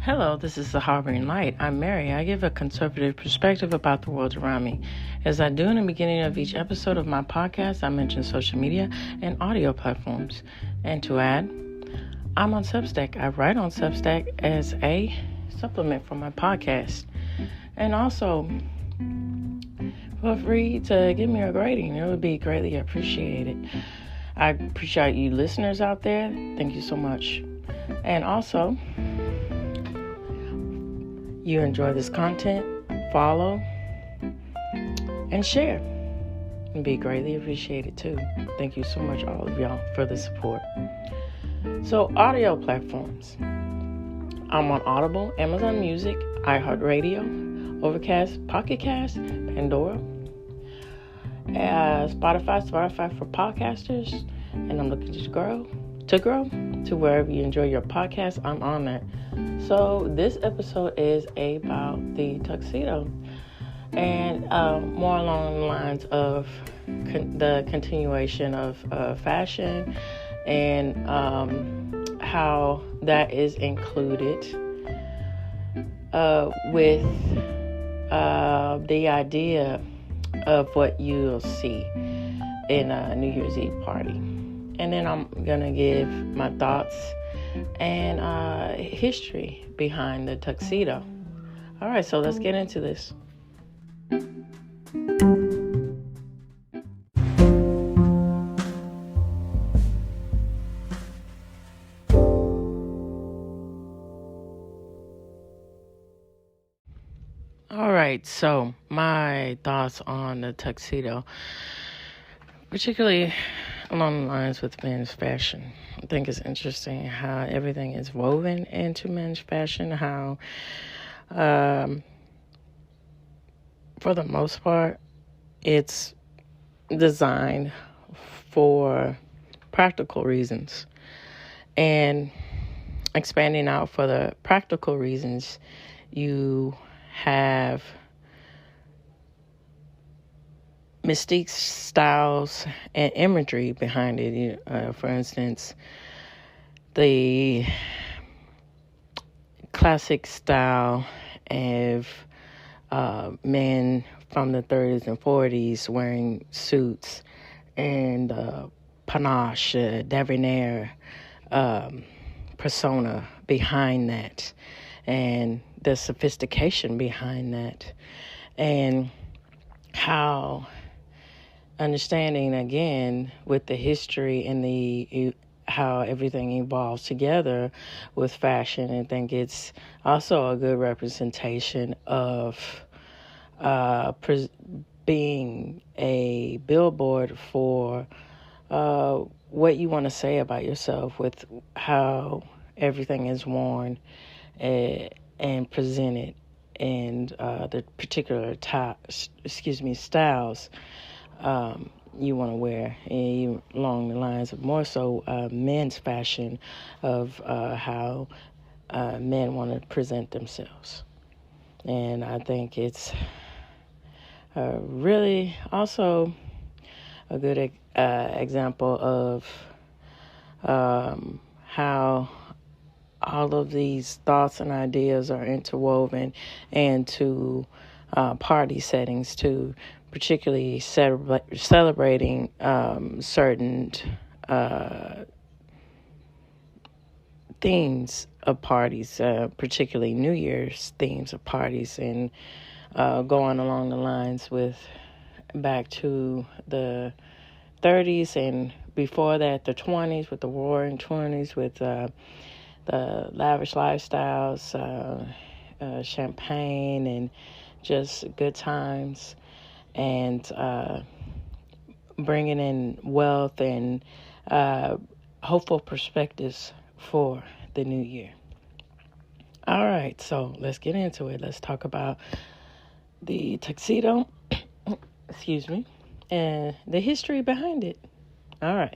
Hello, this is The Harboring Light. I'm Mary. I give a conservative perspective about the world around me. As I do in the beginning of each episode of my podcast, I mention social media and audio platforms. And to add, I'm on Substack. I write on Substack as a supplement for my podcast. And also, feel free to give me a rating. It would be greatly appreciated. I appreciate you listeners out there. Thank you so much. And also, you enjoy this content, follow, and share. It'd be greatly appreciated too. Thank you so much, all of y'all, for the support. So, audio platforms. I'm on Audible, Amazon Music, iHeartRadio, Overcast, Pocket Cast, Pandora, Spotify for podcasters, and I'm looking to grow to wherever you enjoy your podcast. I'm on that. So this episode is about the tuxedo, and more along the lines of the continuation of fashion and how that is included with the idea of what you'll see in a New Year's Eve party. And then I'm going to give my thoughts and history behind the tuxedo. All right, so let's get into this. All right, so my thoughts on the tuxedo, particularly along the lines with men's fashion. I think it's interesting how everything is woven into men's fashion, how, for the most part, it's designed for practical reasons. And expanding out for the practical reasons, you have mystique styles and imagery behind it. For instance, the classic style of men from the 30s and 40s wearing suits and panache, debonair persona behind that, and the sophistication behind that, and how understanding again with the history and how everything evolves together with fashion. I think it's also a good representation of being a billboard for what you want to say about yourself with how everything is worn and presented, and the particular styles you want to wear, and along the lines of more so men's fashion of how men want to present themselves. And I think it's really also a good example of how all of these thoughts and ideas are interwoven into party settings too, particularly celebrating certain themes of parties, particularly New Year's themes of parties, and going along the lines with back to the 30s and before that, the 20s, with the roaring 20s, with the lavish lifestyles, champagne, and just good times, and bringing in wealth and hopeful perspectives for the new year. All right, so let's get into it. Let's talk about the tuxedo, and the history behind it. All right.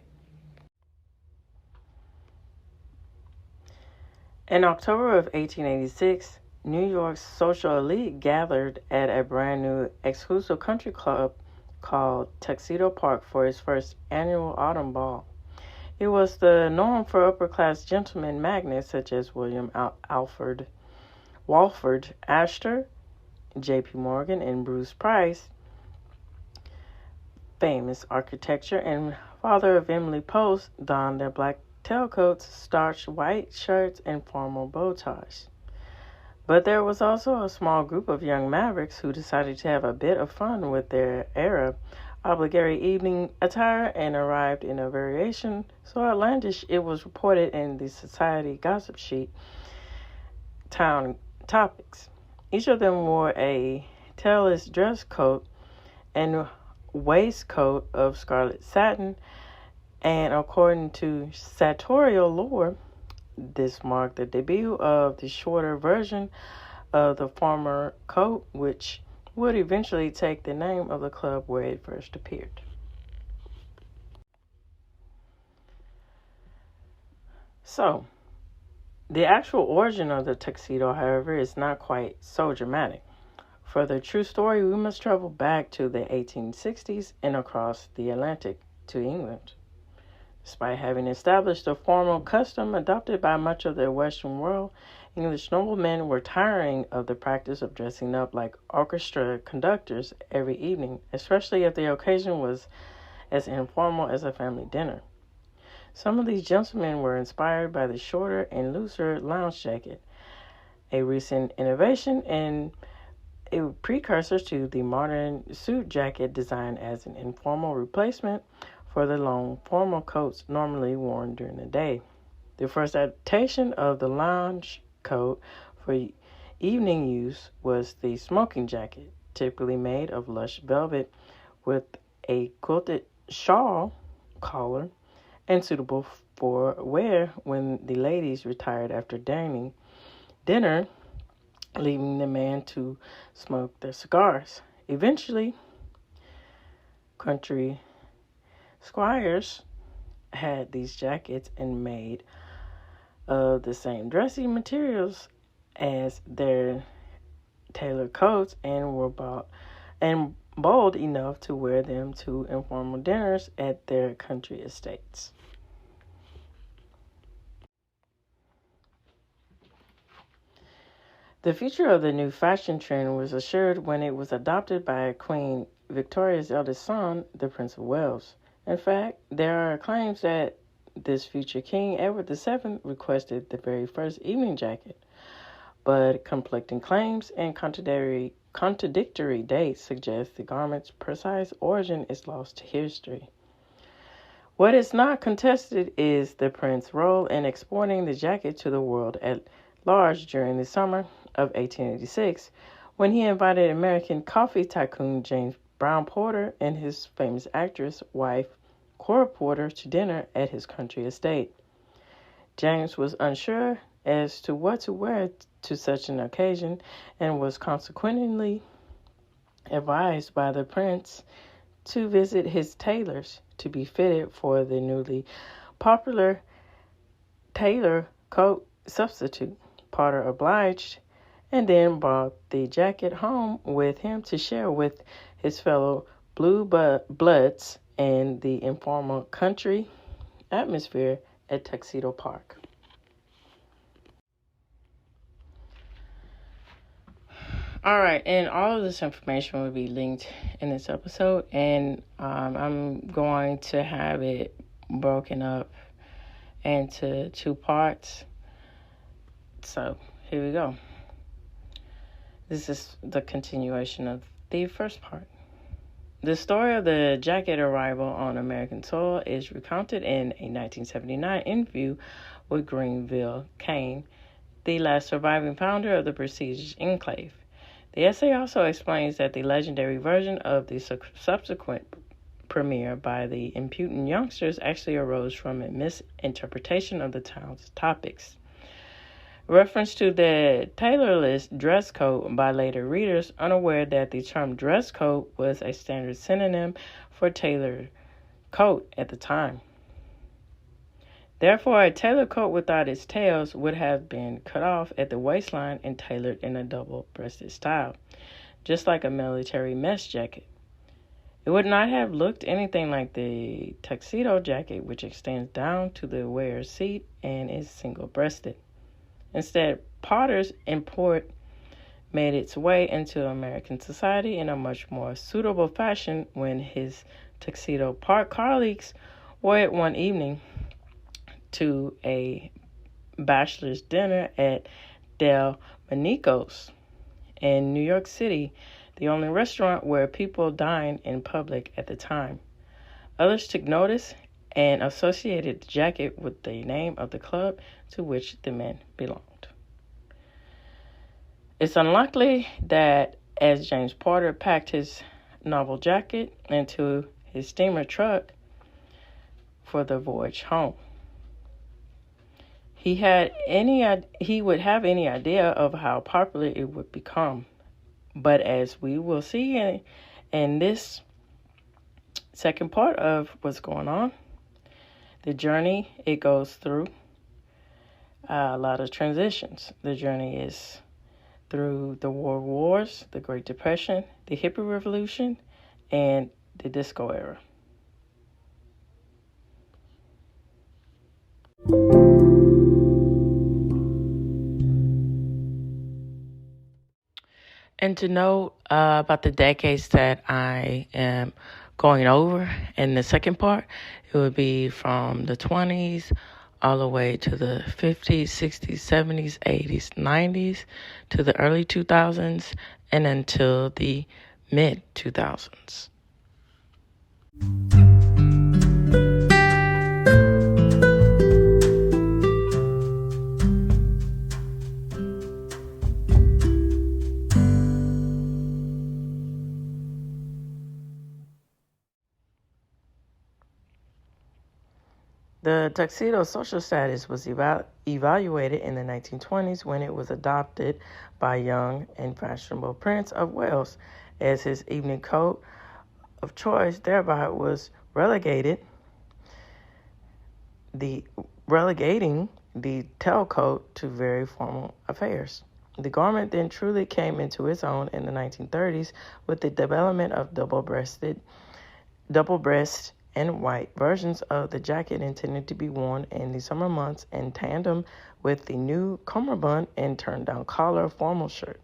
In October of 1886, New York's social elite gathered at a brand new exclusive country club called Tuxedo Park for its first annual autumn ball. It was the norm for upper-class gentlemen magnates such as William Alfred Walford Astor, J.P. Morgan, and Bruce Price, famous architecture, and father of Emily Post, donned their black tailcoats, starched white shirts, and formal bow ties. But there was also a small group of young mavericks who decided to have a bit of fun with their era obligatory evening attire and arrived in a variation so outlandish it was reported in the Society gossip sheet town topics. Each of them wore a tailless dress coat and waistcoat of scarlet satin, and according to sartorial lore, this marked the debut of the shorter version of the former coat, which would eventually take the name of the club where it first appeared. So, the actual origin of the tuxedo, however, is not quite so dramatic. For the true story, we must travel back to the 1860s and across the Atlantic to England. Despite having established a formal custom adopted by much of the Western world, English noblemen were tiring of the practice of dressing up like orchestra conductors every evening, especially if the occasion was as informal as a family dinner. Some of these gentlemen were inspired by the shorter and looser lounge jacket, a recent innovation and a precursor to the modern suit jacket designed as an informal replacement for the long formal coats normally worn during the day. The first adaptation of the lounge coat for evening use was the smoking jacket, typically made of lush velvet with a quilted shawl collar and suitable for wear when the ladies retired after dinner, leaving the men to smoke their cigars. Eventually, country squires had these jackets and made of the same dressy materials as their tailored coats and were bold enough to wear them to informal dinners at their country estates. The future of the new fashion trend was assured when it was adopted by Queen Victoria's eldest son, the Prince of Wales. In fact, there are claims that this future King Edward VII requested the very first evening jacket, but conflicting claims and contradictory dates suggest the garment's precise origin is lost to history. What is not contested is the prince's role in exporting the jacket to the world at large during the summer of 1886, when he invited American coffee tycoon James Brown Porter and his famous actress wife Cora Porter to dinner at his country estate. James was unsure as to what to wear to such an occasion and was consequently advised by the prince to visit his tailors to be fitted for the newly popular tailor coat substitute. Porter obliged and then brought the jacket home with him to share with his fellow blue bloods and the informal country atmosphere at Tuxedo Park. All right, and all of this information will be linked in this episode, and I'm going to have it broken up into 2 parts. So here we go. This is the continuation of the first part. The story of the jacket arrival on American soil is recounted in a 1979 interview with Greenville Kane, the last surviving founder of the prestigious enclave. The essay also explains that the legendary version of the subsequent premiere by the impudent youngsters actually arose from a misinterpretation of the town's topics. Reference to the tailorless dress coat by later readers, unaware that the term dress coat was a standard synonym for tailored coat at the time. Therefore, a tailored coat without its tails would have been cut off at the waistline and tailored in a double-breasted style, just like a military mess jacket. It would not have looked anything like the tuxedo jacket, which extends down to the wearer's seat and is single-breasted. Instead, potters import made its way into American society in a much more suitable fashion when his Tuxedo Park colleagues wore it one evening to a bachelor's dinner at Del Manico's in New York City, the only restaurant where people dined in public at the time. Others took notice and associated the jacket with the name of the club to which the men belonged. It's unlikely that as James Porter packed his novel jacket into his steamer truck for the voyage home, he would have any idea of how popular it would become. But as we will see in this second part of what's going on, the journey it goes through a lot of transitions. The journey is through the World Wars, the Great Depression, the Hippie Revolution, and the disco era. And to know about the decades that I am going over in the second part, it would be from the 20s all the way to the 50s, 60s, 70s, 80s, 90s, to the early 2000s, and until the mid 2000s. The tuxedo social status was evaluated in the 1920s when it was adopted by young and fashionable Prince of Wales as his evening coat of choice, thereby was relegating the tailcoat to very formal affairs. The garment then truly came into its own in the 1930s with the development of double breast and white versions of the jacket intended to be worn in the summer months in tandem with the new cummerbund and turned-down collar formal shirt.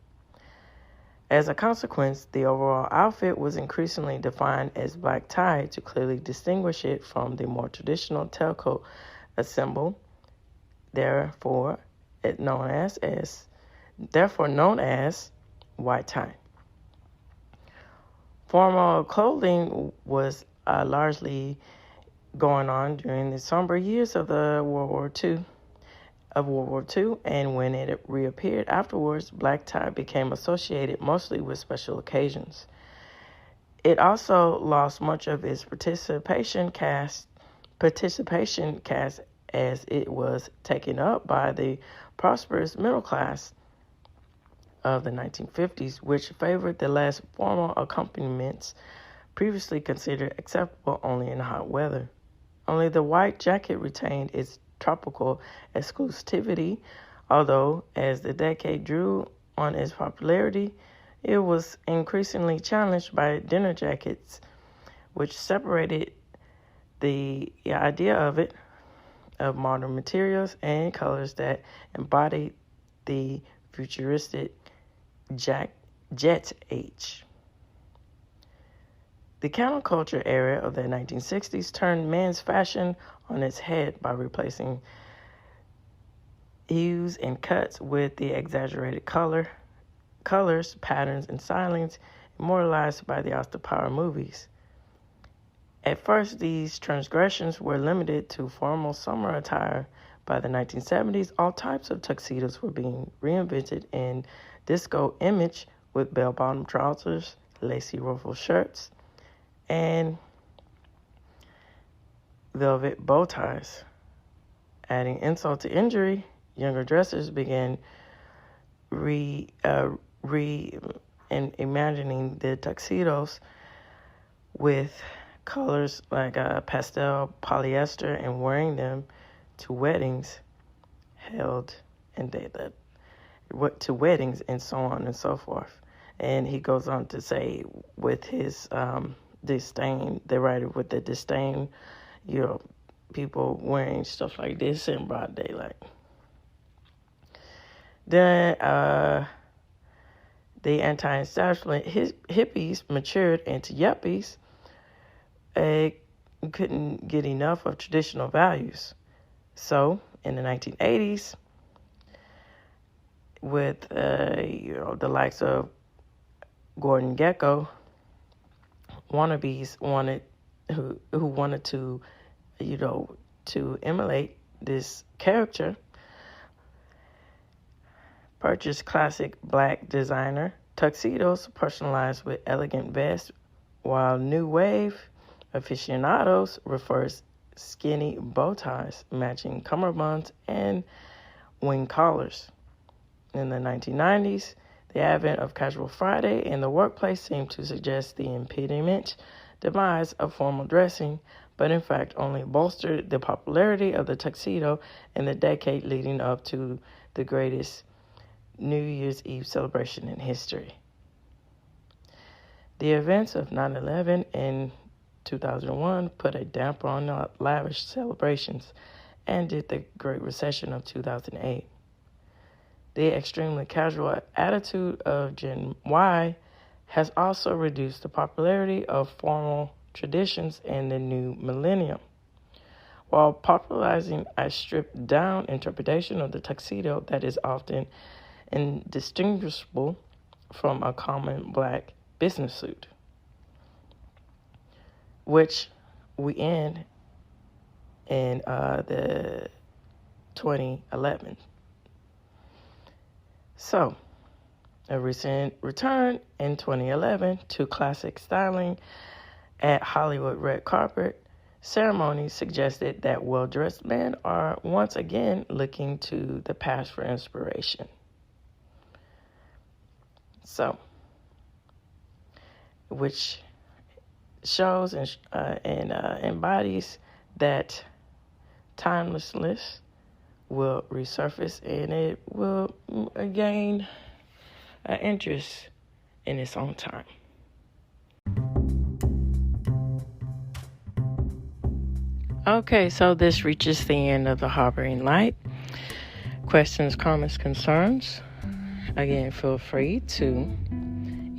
As a consequence, the overall outfit was increasingly defined as black tie to clearly distinguish it from the more traditional tailcoat ensemble, therefore known as white tie. Formal clothing was largely going on during the somber years of World War II, and when it reappeared afterwards, black tie became associated mostly with special occasions. It also lost much of its participation cast as it was taken up by the prosperous middle class of the 1950s, which favored the less formal accompaniments previously considered acceptable only in hot weather. Only the white jacket retained its tropical exclusivity, although as the decade drew on its popularity, it was increasingly challenged by dinner jackets, which separated the idea of modern materials and colors that embodied the futuristic jet age. The counterculture era of the 1960s turned men's fashion on its head by replacing hues and cuts with the exaggerated colors, patterns, and stylings immortalized by the Austin Power movies. At first, these transgressions were limited to formal summer attire. By the 1970s, all types of tuxedos were being reinvented in disco image with bell-bottom trousers, lacy ruffled shirts, and velvet bow ties. Adding insult to injury, younger dressers began imagining the tuxedos with colors like pastel polyester and wearing them to weddings to weddings and so on and so forth. And he goes on to say with his disdain, the writer with the disdain, people wearing stuff like this in broad daylight. Then The anti-establishment hippies matured into yuppies. They couldn't get enough of traditional values. So, in the 1980s, with the likes of Gordon Gekko, wannabes who wanted to to emulate this character, purchased classic black designer tuxedos personalized with elegant vests, while new wave aficionados prefers skinny bow ties, matching cummerbunds and wing collars. In the 1990s, the advent of casual Friday in the workplace seemed to suggest the impending demise of formal dressing, but in fact only bolstered the popularity of the tuxedo in the decade leading up to the greatest New Year's Eve celebration in history. The events of 9/11 in 2001 put a damper on the lavish celebrations and did the Great Recession of 2008. The extremely casual attitude of Gen Y has also reduced the popularity of formal traditions in the new millennium, while popularizing a stripped-down interpretation of the tuxedo that is often indistinguishable from a common black business suit, which we end in the 2011. So, a recent return in 2011 to classic styling at Hollywood red carpet ceremonies suggested that well-dressed men are once again looking to the past for inspiration. So, which shows and embodies that timelessness will resurface and it will gain interest in its own time. Okay, so this reaches the end of the Harboring Light. Questions, comments, concerns? Again, feel free to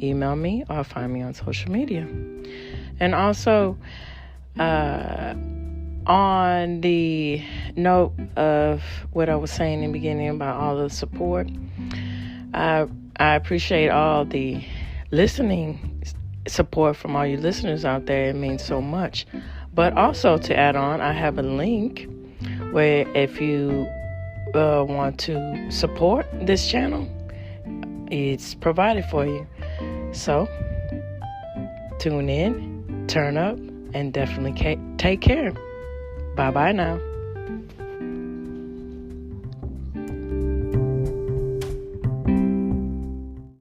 email me or find me on social media. And also, on the note of what I was saying in the beginning about all the support, I appreciate all the listening support from all you listeners out there. It means so much. But also to add on, I have a link where if you want to support this channel, it's provided for you. So tune in, turn up, and definitely take care. Bye-bye now.